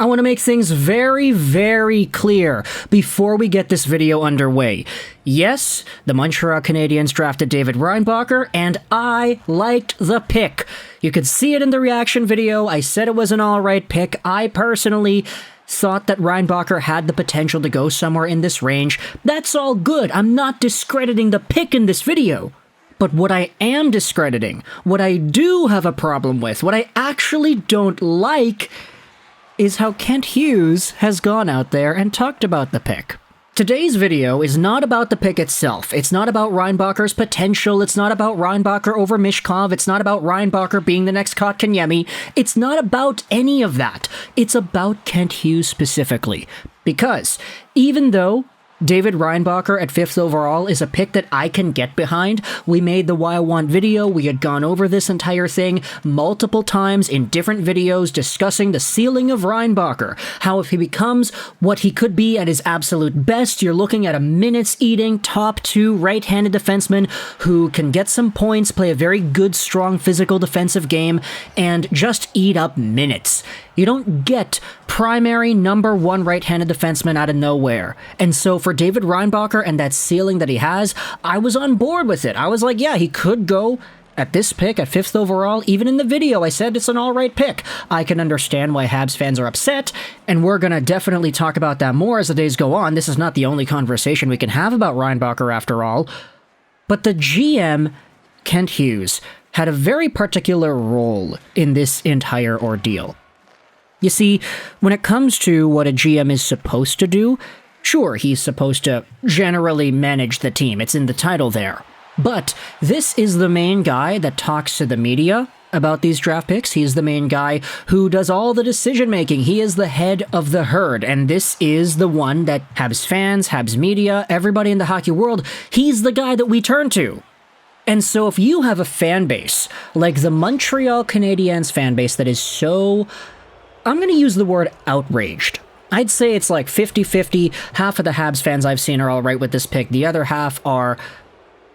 I want to make things very, very clear before we get this video underway. Yes, the Montreal Canadiens drafted David Reinbacher, and I liked the pick. You could see it in the reaction video. I said it was an alright pick. I personally thought that Reinbacher had the potential to go somewhere in this range. That's all good. I'm not discrediting the pick in this video. But what I am discrediting, what I do have a problem with, what I actually don't like, is how Kent Hughes has gone out there and talked about the pick. Today's video is not about the pick itself. It's not about Reinbacher's potential. It's not about Reinbacher over Michkov. It's not about Reinbacher being the next Kotkaniemi. It's not about any of that. It's about Kent Hughes specifically. Because even though David Reinbacher at 5th overall is a pick that I can get behind. We made the Why I Want video. We had gone over this entire thing multiple times in different videos discussing the ceiling of Reinbacher. How if he becomes what he could be at his absolute best, you're looking at a minutes-eating top 2 right-handed defenseman who can get some points, play a very good, strong physical defensive game, and just eat up minutes. You don't get primary number 1 right-handed defenseman out of nowhere. And so for David Reinbacher and that ceiling that he has, I was on board with it. I was like, yeah, he could go at this pick at 5th overall. Even in the video, I said it's an alright pick. I can understand why Habs fans are upset, and we're gonna definitely talk about that more as the days go on. This is not the only conversation we can have about Reinbacher after all. But the GM, Kent Hughes, had a very particular role in this entire ordeal. You see, when it comes to what a GM is supposed to do, sure, he's supposed to generally manage the team. It's in the title there. But this is the main guy that talks to the media about these draft picks. He's the main guy who does all the decision-making. He is the head of the herd, and this is the one that Habs fans, Habs media, everybody in the hockey world, he's the guy that we turn to. And so if you have a fan base, like the Montreal Canadiens fan base that is so, I'm going to use the word outraged. I'd say it's like 50-50. Half of the Habs fans I've seen are all right with this pick. The other half are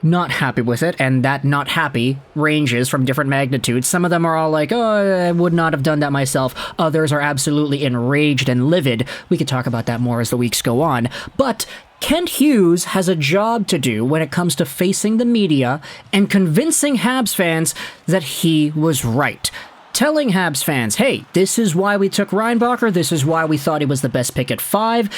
not happy with it, and that not happy ranges from different magnitudes. Some of them are all like, oh, I would not have done that myself. Others are absolutely enraged and livid. We could talk about that more as the weeks go on. But Kent Hughes has a job to do when it comes to facing the media and convincing Habs fans that he was right. Telling Habs fans, hey, this is why we took Reinbacher, this is why we thought he was the best pick at 5.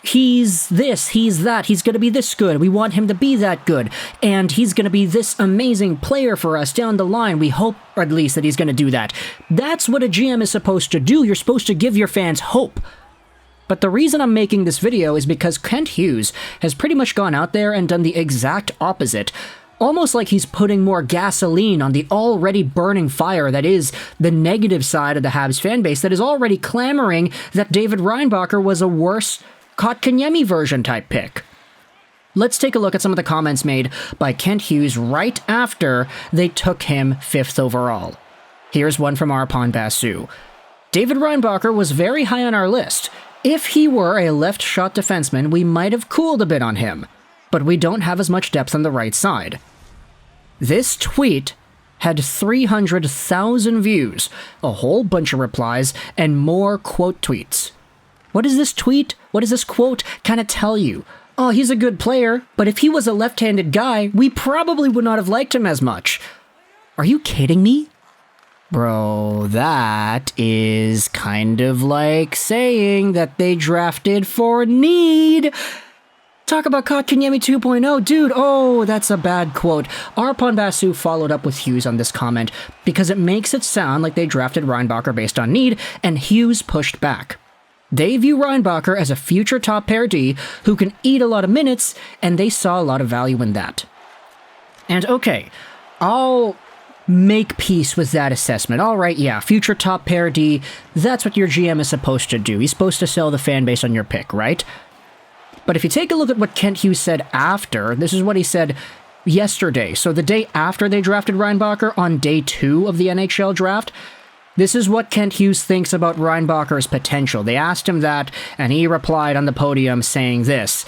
He's this, he's that, he's going to be this good, we want him to be that good, and he's going to be this amazing player for us down the line. We hope, or at least, that he's going to do that. That's what a GM is supposed to do. You're supposed to give your fans hope. But the reason I'm making this video is because Kent Hughes has pretty much gone out there and done the exact opposite. Almost like he's putting more gasoline on the already burning fire that is the negative side of the Habs fanbase that is already clamoring that David Reinbacher was a worse Kotkaniemi version type pick. Let's take a look at some of the comments made by Kent Hughes right after they took him 5th overall. Here's one from Arpon Basu. David Reinbacher was very high on our list. If he were a left shot defenseman, we might have cooled a bit on him, but we don't have as much depth on the right side. This tweet had 300,000 views, a whole bunch of replies, and more quote tweets. What does this tweet, what does this quote kind of tell you? Oh, he's a good player, but if he was a left-handed guy, we probably would not have liked him as much. Are you kidding me? Bro, that is kind of like saying that they drafted for need. Talk about Kotkaniemi 2.0, dude, oh, that's a bad quote. Arpon Basu followed up with Hughes on this comment because it makes it sound like they drafted Reinbacher based on need, and Hughes pushed back. They view Reinbacher as a future top pair D who can eat a lot of minutes, and they saw a lot of value in that. And okay, I'll make peace with that assessment. All right, yeah, future top pair D, that's what your GM is supposed to do. He's supposed to sell the fan base on your pick, right? But if you take a look at what Kent Hughes said after, this is what he said yesterday. So the day after they drafted Reinbacher, on day 2 of the NHL draft, this is what Kent Hughes thinks about Reinbacher's potential. They asked him that, and he replied on the podium saying this: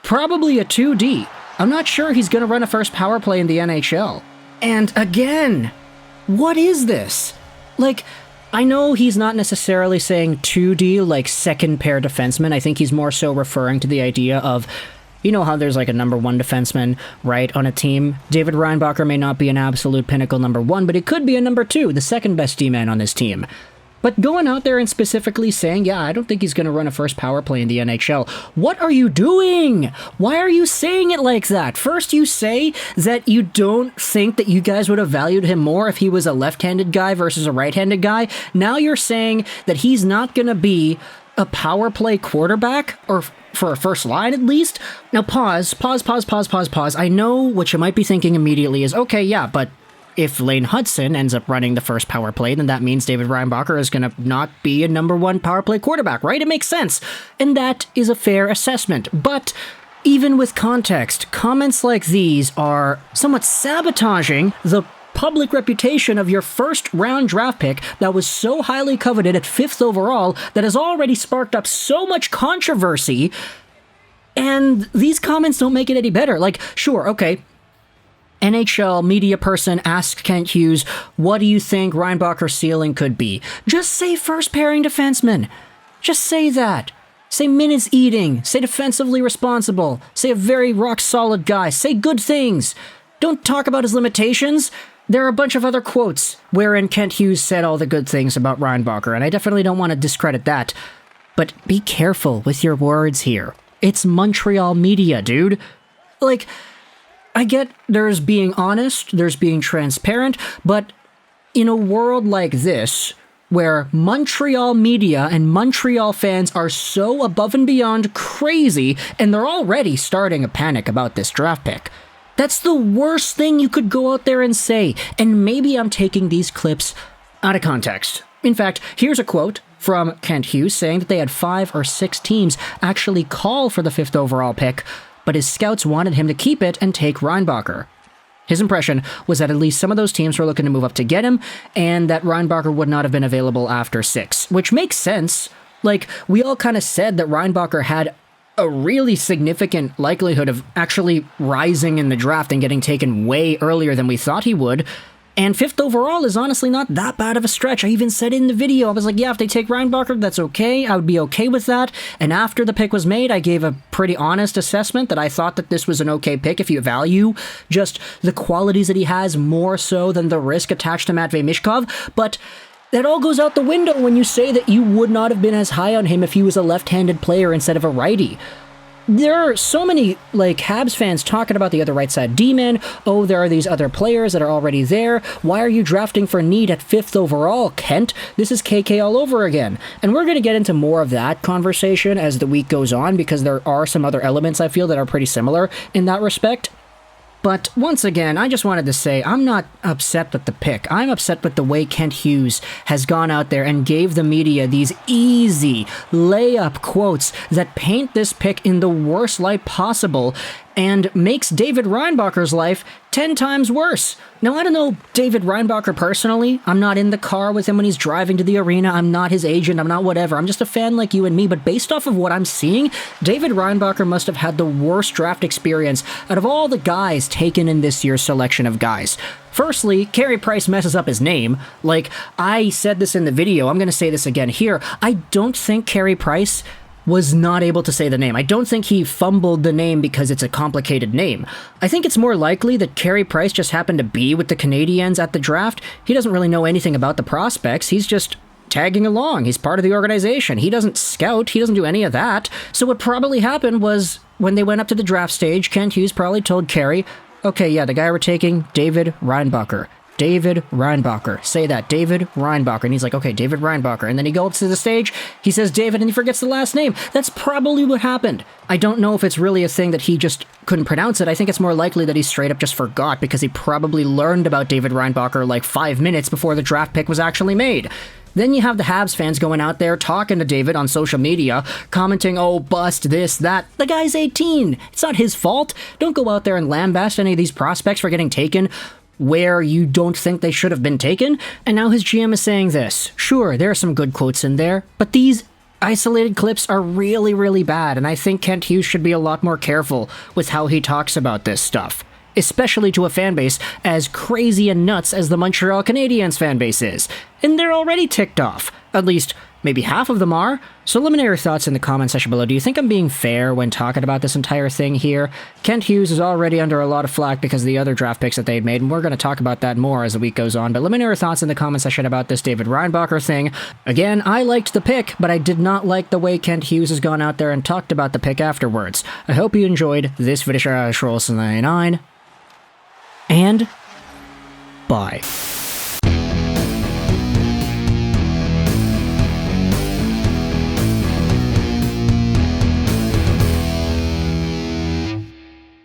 probably a 2D. I'm not sure he's going to run a first power play in the NHL. And again, what is this? Like, I know he's not necessarily saying 2D like second pair defenseman. I think he's more so referring to the idea of, you know how there's like a number one defenseman, right, on a team? David Reinbacher may not be an absolute pinnacle number one, but he could be a number two, the second best D-man on this team. But going out there and specifically saying, yeah, I don't think he's going to run a first power play in the NHL. What are you doing? Why are you saying it like that? First you say that you don't think that you guys would have valued him more if he was a left-handed guy versus a right-handed guy. Now you're saying that he's not going to be a power play quarterback, or for a first line at least. Now pause. I know what you might be thinking immediately is, okay, yeah, but if Lane Hudson ends up running the first power play, then that means David Reinbacher is going to not be a number one power play quarterback, right? It makes sense. And that is a fair assessment. But even with context, comments like these are somewhat sabotaging the public reputation of your first round draft pick that was so highly coveted at 5th overall that has already sparked up so much controversy. And these comments don't make it any better. Like, sure, okay, NHL media person asked Kent Hughes, what do you think Reinbacher's ceiling could be? Just say first pairing defenseman. Just say that. Say minutes eating. Say defensively responsible. Say a very rock solid guy. Say good things. Don't talk about his limitations. There are a bunch of other quotes wherein Kent Hughes said all the good things about Reinbacher, and I definitely don't want to discredit that. But be careful with your words here. It's Montreal media, dude. Like, I get there's being honest, there's being transparent, but in a world like this, where Montreal media and Montreal fans are so above and beyond crazy, and they're already starting a panic about this draft pick, that's the worst thing you could go out there and say, and maybe I'm taking these clips out of context. In fact, here's a quote from Kent Hughes saying that they had 5 or 6 teams actually call for the 5th overall pick, but his scouts wanted him to keep it and take Reinbacher. His impression was that at least some of those teams were looking to move up to get him, and that Reinbacher would not have been available after 6, which makes sense. Like, we all kind of said that Reinbacher had a really significant likelihood of actually rising in the draft and getting taken way earlier than we thought he would. And 5th overall is honestly not that bad of a stretch. I even said in the video, I was like, yeah, if they take Reinbacher, that's okay. I would be okay with that. And after the pick was made, I gave a pretty honest assessment that I thought that this was an okay pick if you value just the qualities that he has more so than the risk attached to Matvei Mishkov. But that all goes out the window when you say that you would not have been as high on him if he was a left-handed player instead of a righty. There are so many, like, Habs fans talking about the other right side D-men. Oh, there are these other players that are already there. Why are you drafting for need at 5th overall, Kent? This is KK all over again. And we're going to get into more of that conversation as the week goes on, because there are some other elements I feel that are pretty similar in that respect. But once again, I just wanted to say, I'm not upset with the pick. I'm upset with the way Kent Hughes has gone out there and gave the media these easy layup quotes that paint this pick in the worst light possible and makes David Reinbacher's life 10 times worse. Now, I don't know David Reinbacher personally. I'm not in the car with him when he's driving to the arena. I'm not his agent. I'm not whatever. I'm just a fan like you and me. But based off of what I'm seeing, David Reinbacher must have had the worst draft experience out of all the guys taken in this year's selection of guys. Firstly, Carey Price messes up his name. Like, I said this in the video. I'm going to say this again here. I don't think Carey Price was not able to say the name. I don't think he fumbled the name because it's a complicated name. I think it's more likely that Carey Price just happened to be with the Canadiens at the draft. He doesn't really know anything about the prospects. He's just tagging along. He's part of the organization. He doesn't scout. He doesn't do any of that. So what probably happened was when they went up to the draft stage, Kent Hughes probably told Carey, okay, yeah, the guy we're taking, David Reinbacher. David Reinbacher. Say that, David Reinbacher. And he's like, okay, David Reinbacher. And then he goes to the stage, he says David, and he forgets the last name. That's probably what happened. I don't know if it's really a thing that he just couldn't pronounce it. I think it's more likely that he straight up just forgot because he probably learned about David Reinbacher like 5 minutes before the draft pick was actually made. Then you have the Habs fans going out there talking to David on social media, commenting, oh, bust, this, that. The guy's 18. It's not his fault. Don't go out there and lambast any of these prospects for getting taken where you don't think they should have been taken. And now his GM is saying this. Sure, there are some good quotes in there, but these isolated clips are really, really bad, and I think Kent Hughes should be a lot more careful with how he talks about this stuff. especially to a fanbase as crazy and nuts as the Montreal Canadiens fanbase is. And they're already ticked off. At least, maybe half of them are. So let me know your thoughts in the comment section below. Do you think I'm being fair when talking about this entire thing here? Kent Hughes is already under a lot of flack because of the other draft picks that they'd made, and we're going to talk about that more as the week goes on. But let me know your thoughts in the comment section about this David Reinbacher thing. Again, I liked the pick, but I did not like the way Kent Hughes has gone out there and talked about the pick afterwards. I hope you enjoyed this video. Trollson99, and bye.